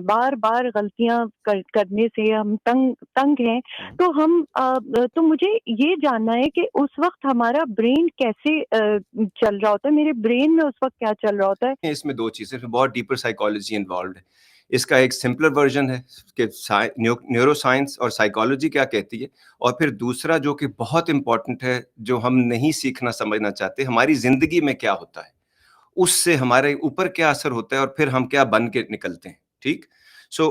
बार-बार गलतियाँ करने से हम तंग तंग हैं। हुँ। तो हम तो मुझे ये जानना है कि उस वक़्त हमारा ब्रेन कैसे चल रहा होता है? मेरे ब्रेन में उस वक़्त क्या चल रहा होता है? इसमें 2 चीज़ें हैं, बहुत डीपर साइकोलॉजी इन्वॉल्व्ड है। इसका एक सिंपलर वर्ज़न है कि न्यूरोसाइंस और साइकोलॉजी क्या कहती है, और फिर दूसरा जो कि बहुत इम्पोर्टेंट है, जो हम नहीं सीखना समझना चाहते, हमारी ज़िंदगी में क्या होता है? उससे हमारे ऊपर क्या असर होता है और फिर हम क्या बन के निकलते हैं, ठीक? सो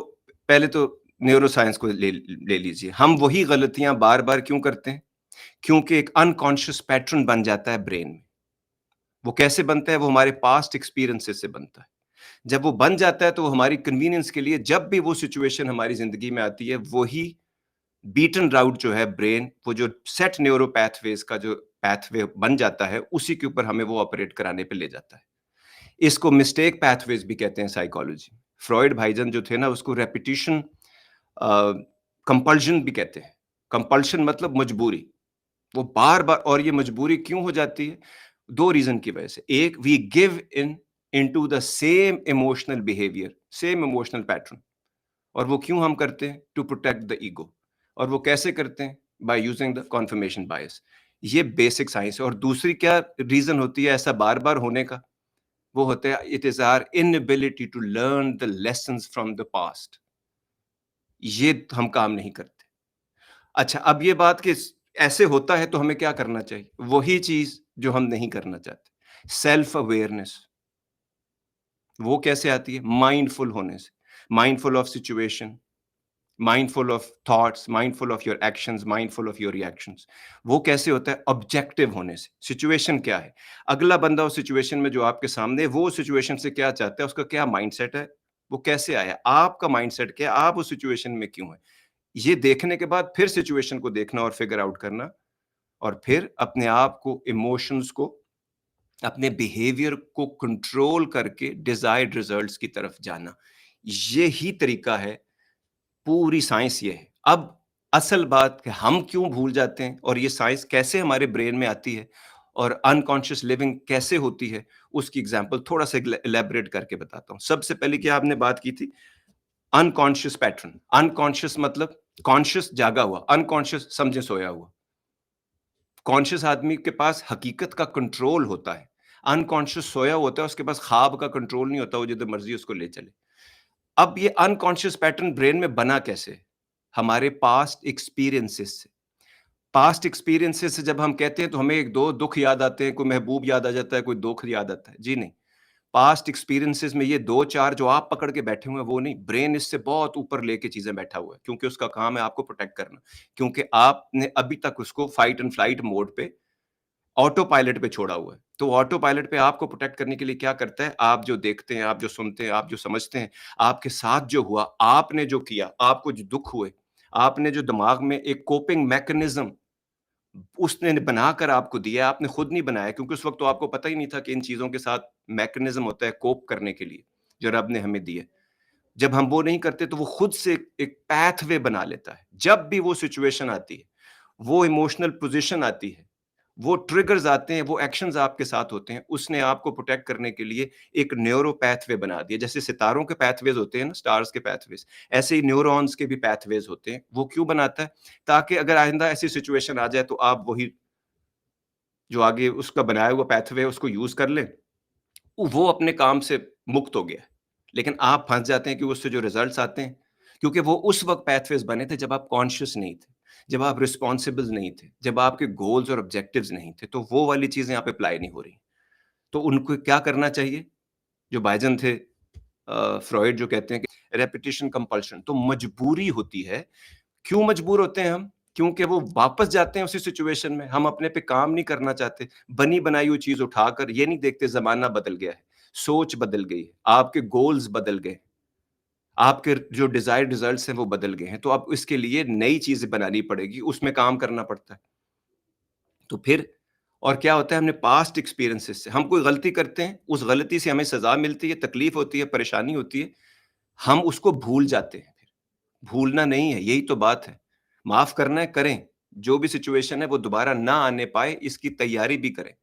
पहले तो न्यूरोसाइंस को ले ले लीजिए। हम वही गलतियाँ बार-बार क्यों करते हैं? क्योंकि एक अनकॉन्शियस पैटर्न बन जाता है ब्रेन में। वो कैसे बनता है? वो हमारे पास्ट एक्सपीरियंसेस से बनता है। जब वो बन जाता है तो वो हमारी कन्वीनियंस के लिए जब भी वो सिचुएशन हमारी ज़िंदगी में आती है, वही बीटन राउट जो है ब्रेन, वो जो सेट न्यूरो पाथवेज़ का जो पाथवे बन जाता है, उसी के ऊपर हमें वो ऑपरेट कराने पे ले जाता है। इसको मिस्टेक पाथवेज़ भी कहते हैं साइकोलॉजी में। फ्रॉइड भाईजान जो थे ना, उसको रेपिटिशन कंपल्शन भी कहते हैं। कंपल्शन मतलब मजबूरी। वो बार-बार, और ये मजबूरी क्यों हो जाती है? 2 रीज़न की वजह से। एक, we give in into the same emotional behaviour, same emotional pattern, और वो क्यों हम करते हैं? To protect the ego. और वो कैसे करते हैं? By using the confirmation bias. ये बेसिक साइंस है। और दूसरी क्या रीज़न होती है ऐसा बार-बार होने का? वो होता है, it is our inability to learn the lessons from the past. ये हम काम नहीं करते। अच्छा, अब ये बात कि ऐसे होता है तो हमें क्या करना चाहिए? वही चीज़ जो हम नहीं करना चाहते। सेल्फ अवेयरनेस, वो कैसे आती है? माइंडफुल होने से। Mindful of situation, mindful of thoughts, mindful of your actions, mindful of your reactions. वो कैसे होता है? ऑब्जेक्टिव होने से। सिचुएशन क्या है? अगला बंदा उस सिचुएशन में जो आपके सामने है, वो सिचुएशन से क्या चाहता है? उसका क्या माइंडसेट है? वो कैसे आया? आपका माइंडसेट क्या है? आप उस सिचुएशन में क्यों हैं? ये देखने के बाद फिर सिचुएशन को देखना और फिगर आउट करना, और फिर अपने आप को, इमोशंस को, अपने बिहेवियर को कंट्रोल करके डिजायर्ड रिजल्ट्स की तरफ जाना। ये ही तरीका है। पूरी साइंस ये है। अब असल बात कि हम क्यों भूल जाते हैं और ये साइंस कैसे हमारे ब्रेन में आती है और अनकॉन्शियस लिविंग कैसे होती है, उसकी एग्जांपल थोड़ा सा इलैबोरेट करके बताता हूँ। सबसे पहले क्या आपने बात की थी? Unconscious pattern. अनकॉन्शियस मतलब कॉन्शियस जागा हुआ, अनकॉन्शियस समझे सोया हुआ। कॉन्शियस आदमी के पास हकीकत का कंट्रोल होता है। अनकॉन्शियस सोया होता है, उसके पास ख्वाब का कंट्रोल नहीं होता, वो जिधर मर्जी उसको ले चले। अब ये अनकॉन्शियस पैटर्न ब्रेन में बना कैसे? हमारे पास्ट एक्सपीरियंसेस से। पास्ट एक्सपीरियंसेस से जब हम कहते हैं तो हमें 1-2 दुःख याद आते हैं, कोई महबूब याद आ जाता है, कोई दुःख याद आता है। जी नहीं। पास्ट एक्सपीरियंसेस में ये 2-4 जो आप पकड़ के बैठे हुए हैं वो नहीं, ब्रेन इससे बहुत ऊपर लेके चीज़ें बैठा हुआ है, क्योंकि उसका काम है आपको प्रोटेक्ट करना। क्योंकि आपने अभी तक उसको फाइट एंड फ्लाइट मोड पे, ऑटो पायलट पे छोड़ा हुआ है। तो ऑटो पायलट पे आपको प्रोटेक्ट करने के लिए क्या करता है? आप जो देखते हैं, आप जो सुनते हैं, आप जो समझते हैं, आपके साथ जो हुआ, आपने जो किया, आपको जो दुःख हुए, आपने जो दिमाग में एक कोपिंग मैकेनिज़्म उसने बनाकर आपको दिया, आपने खुद नहीं बनाया, क्योंकि उस वक़्त तो आपको पता ही नहीं था कि इन चीज़ों के साथ मैकेनिज़्म होता है कोप करने के लिए, जो रब ने हमें दिए। जब हम वो नहीं करते तो वो खुद से एक पाथवे बना लेता है। जब भी वो सिचुएशन आती है, वो इमोशनल पोज़ीशन आती है, वो ट्रिगर्स आते हैं, वो एक्शंस आपके साथ होते हैं, उसने आपको प्रोटेक्ट करने के लिए एक न्यूरो पाथवे बना दिया। जैसे सितारों के पाथवेज़ होते हैं ना, स्टार्स के पाथवेज़, ऐसे ही न्यूरॉन्स के भी पाथवेज़ होते हैं। वो क्यों बनाता है? ताकि अगर आइंदा ऐसी सिचुएशन आ जाए तो आप वही जो आगे उसका बनाया हुआ पाथवे है उसको यूज़ कर लें, वो अपने काम से मुक्त हो गया है। लेकिन आप फँस जाते हैं कि उससे जो रिज़ल्ट्स आते हैं, क्योंकि वो उस वक़्त पाथवेज़ बने थे जब आप कॉन्शियस नहीं थे, जब आप रिस्पॉन्सिबल नहीं थे, जब आपके गोल्स और ऑब्जेक्टिव्स नहीं थे, तो वो वाली चीज़ें यहाँ पे अप्लाई नहीं हो रही। तो उनको क्या करना चाहिए? जो भाईजान थे फ्रॉइड जो कहते हैं कि रेपिटिशन कंपल्शन, तो मजबूरी होती है। क्यों मजबूर होते हैं हम? क्योंकि वो वापस जाते हैं उसी सिचुएशन में। हम अपने पे काम नहीं करना चाहते। बनी-बनाई हुई चीज़ उठाकर ये नहीं देखते ज़माना बदल गया है, सोच बदल गई है, आपके गोल्स बदल गए, आपके जो डिज़ायर्ड रिज़ल्ट्स हैं वो बदल गए हैं। तो अब इसके लिए नई चीज़ें बनानी पड़ेगी, उसमें काम करना पड़ता है। तो फिर और क्या होता है, हमने पास्ट एक्सपीरियंसेस से हम कोई गलती करते हैं, उस गलती से हमें सज़ा मिलती है, तकलीफ़ होती है, परेशानी होती है, हम उसको भूल जाते हैं फिर। भूलना नहीं है, यही तो बात है। माफ़ करना है, करें। जो भी सिचुएशन है वो दोबारा ना आने पाए इसकी तैयारी भी करें।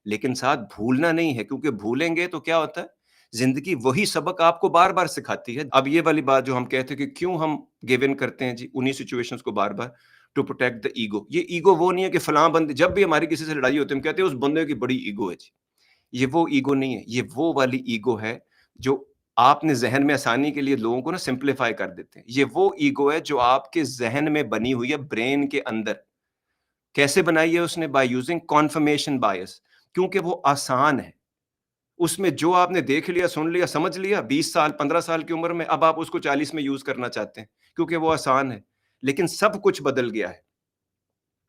लेकिन साथ भूलना नहीं है, क्योंकि भूलेंगे तो क्या होता है? ज़िंदगी वही सबक आपको बार-बार सिखाती है। अब ये वाली बात जो हम कहते हैं कि क्यों हम गिव इन करते हैं जी, उन्हीं सिचुएशंस को बार-बार, टू प्रोटेक्ट द ईगो। ये ईगो वो नहीं है कि फलाँ बंदे, जब भी हमारी किसी से लड़ाई होती है, हम कहते हैं उस बंदे की बड़ी ईगो है जी। ये वो ईगो नहीं है, ये वो वाली ईगो है जो आपने ज़हन में आसानी के लिए लोगों को ना सिम्प्लीफाई कर देते हैं। ये वो ईगो है जो आपके ज़हन में बनी हुई है, ब्रेन के अंदर। कैसे बनाई है उसने? बाय यूजिंग कन्फर्मेशन बायस, क्योंकि वो आसान है। उसमें जो आपने देख लिया, सुन लिया, समझ लिया 20 साल, 15 साल की उम्र में, अब आप उसको 40 में यूज़ करना चाहते हैं, क्योंकि वो आसान है। लेकिन सब कुछ बदल गया है।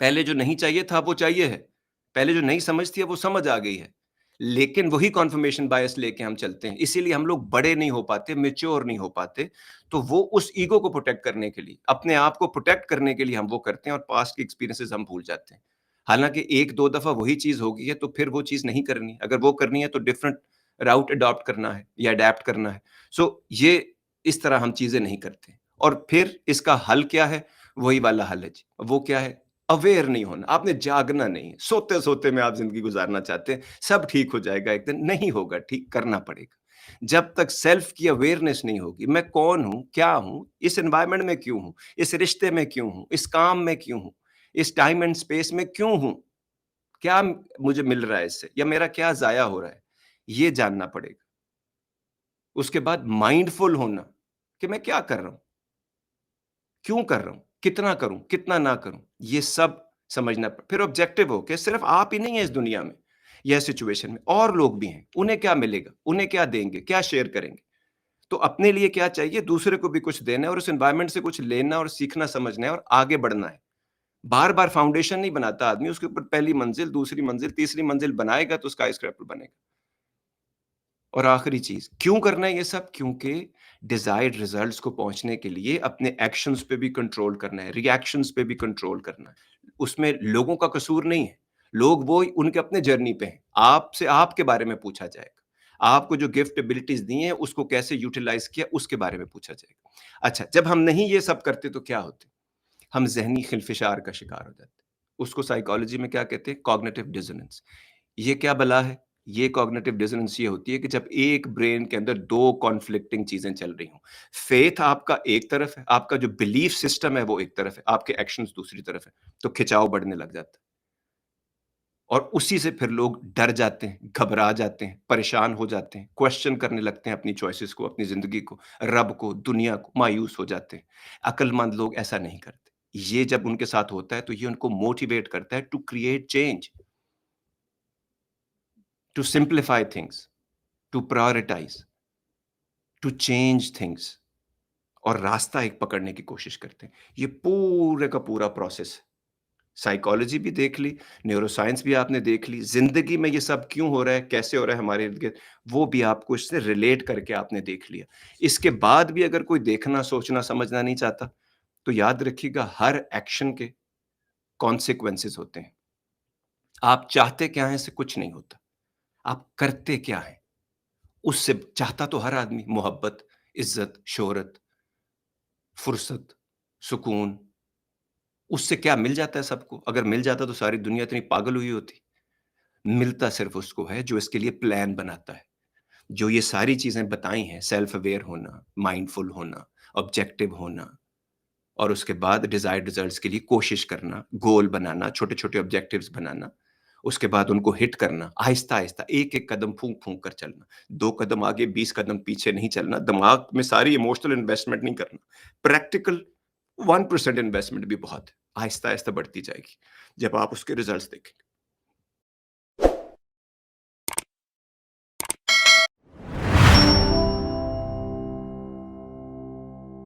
पहले जो नहीं चाहिए था, वो चाहिए है। पहले जो नहीं समझ थी, अब वो समझ आ गई है। लेकिन वही कन्फर्मेशन बायस लेके हम चलते हैं। इसीलिए हम लोग बड़े नहीं हो पाते, मैच्योर नहीं हो पाते। तो वो उस ईगो को प्रोटेक्ट करने के लिए, अपने आप को प्रोटेक्ट करने के लिए हम वो करते हैं और पास्ट के एक्सपीरियंसेस हम भूल जाते हैं। हालाँकि 1-2 दफ़ा वही चीज़ होगी है, तो फिर वो चीज़ नहीं करनी है। अगर वो करनी है, तो डिफरेंट राउट अडॉप्ट करना है या अडैप्ट करना है। सो ये इस तरह हम चीज़ें नहीं करते। और फिर इसका हल क्या है? वही वाला हल है जी। वो क्या है? अवेयर नहीं होना, आपने जागना नहीं है। सोते-सोते में आप ज़िंदगी गुज़ारना चाहते हैं, सब ठीक हो जाएगा एक दिन, नहीं होगा ठीक, करना पड़ेगा। जब तक सेल्फ की अवेयरनेस नहीं होगी, मैं कौन हूँ, क्या हूँ, इस एनवायरनमेंट में क्यों हूँ, इस रिश्ते में क्यों हूँ, इस काम में क्यों हूँ, इस टाइम एंड स्पेस में क्यों हूँ, क्या मुझे मिल रहा है इससे या मेरा क्या ज़ाया हो रहा है, ये जानना पड़ेगा। उसके बाद माइंडफुल होना कि मैं क्या कर रहा हूँ? क्यों कर रहा हूँ? कितना करूँ? कितना ना करूँ? ये सब समझना फिर ऑब्जेक्टिव हो के सिर्फ़ आप ही नहीं हैं इस दुनिया में, यह सिचुएशन में, और लोग भी हैं। उन्हें क्या मिलेगा? उन्हें क्या देंगे? क्या शेयर करेंगे? तो अपने लिए क्या चाहिए? दूसरे को भी कुछ देना है और उस एनवायरनमेंट से कुछ लेना और सीखना, समझना है और आगे बढ़ना है। बार-बार फाउंडेशन नहीं बनाता आदमी, उसके ऊपर पहली मंजिल, दूसरी मंजिल, तीसरी मंजिल बनाएगा तो स्काई स्क्रैपर बनेगा। और आखिरी चीज़, क्यों करना है ये सब? क्योंकि डिज़ायर्ड रिज़ल्ट्स को पहुँचने के लिए अपने एक्शंस पे भी कंट्रोल करना है, रिएक्शंस पे भी कंट्रोल करना है। उसमें लोगों का कसूर नहीं है। लोग वो उनके अपने जर्नी पे हैं। आपसे आपके बारे में पूछा जाएगा। आपको जो गिफ्ट एबिलिटीज़ दी हैं, उसको कैसे यूटिलाइज़ किया, उसके बारे में पूछा जाएगा। अच्छा, जब हम नहीं ये सब करते तो क्या होता है? हम ज़हनी खिलफ़िशार का शिकार हो जाते हैं। उसको साइकोलॉजी में क्या कहते हैं? Cognitive dissonance. ये क्या बला है? ये कॉग्निटिव डिसोनेंस ये होती है कि जब एक ब्रेन के अंदर 2 कॉन्फ्लिक्टिंग चीज़ें चल रही हों। फ़ेथ आपका एक तरफ है, आपका जो बिलीफ सिस्टम है वो एक तरफ है, आपके एक्शंस दूसरी तरफ है, तो खिंचाव बढ़ने लग जाता है। और उसी से फिर लोग डर जाते हैं, घबरा जाते हैं, परेशान हो जाते हैं, क्वेश्चन करने लगते हैं अपनी चॉइसेस को, अपनी ज़िंदगी को, रब को, दुनिया को, मायूस हो जाते हैं। अक्लमंद लोग ऐसा नहीं करते। ये जब उनके साथ होता है तो ये उनको मोटिवेट करता है to create change, to simplify things, to prioritize, to change things और रास्ता एक पकड़ने की कोशिश करते हैं। ये पूरे का पूरा प्रोसेस है। साइकोलॉजी भी देख ली, न्यूरोसाइंस भी आपने देख ली, ज़िंदगी में ये सब क्यों हो रहा है, कैसे हो रहा है हमारे इर्द-गिर्द, वो भी आपको इससे रिलेट करके आपने देख लिया। इसके बाद भी अगर कोई देखना, सोचना, समझना नहीं चाहता, तो याद रखिएगा हर एक्शन के कॉन्सेक्वेंसेस होते हैं। आप चाहते क्या हैं इससे कुछ नहीं होता। आप करते क्या हैं, उससे चाहता तो हर आदमी मोहब्बत, इज़्ज़त, शोहरत, फुर्सत, सुकून, उससे क्या मिल जाता है सबको? अगर मिल जाता तो सारी दुनिया इतनी पागल हुई होती। मिलता सिर्फ़ उसको है जो इसके लिए प्लान बनाता है। जो ये सारी चीज़ें बताई हैं, सेल्फ अवेयर होना, माइंडफुल होना, ऑब्जेक्टिव होना और उसके बाद डिज़ायर्ड रिज़ल्ट्स के लिए कोशिश करना, गोल बनाना, छोटे-छोटे ऑब्जेक्टिव्स बनाना, उसके बाद उनको हिट करना, आहिस्ता-आहिस्ता, एक-एक कदम फूँक-फूँक कर चलना। 2 कदम आगे, 20 कदम पीछे नहीं चलना, दिमाग में सारी इमोशनल इन्वेस्टमेंट नहीं करना। प्रैक्टिकल 1% इन्वेस्टमेंट भी बहुत है। आहिस्ता-आहिस्ता बढ़ती जाएगी, जब आप उसके रिज़ल्ट्स देखेंगे।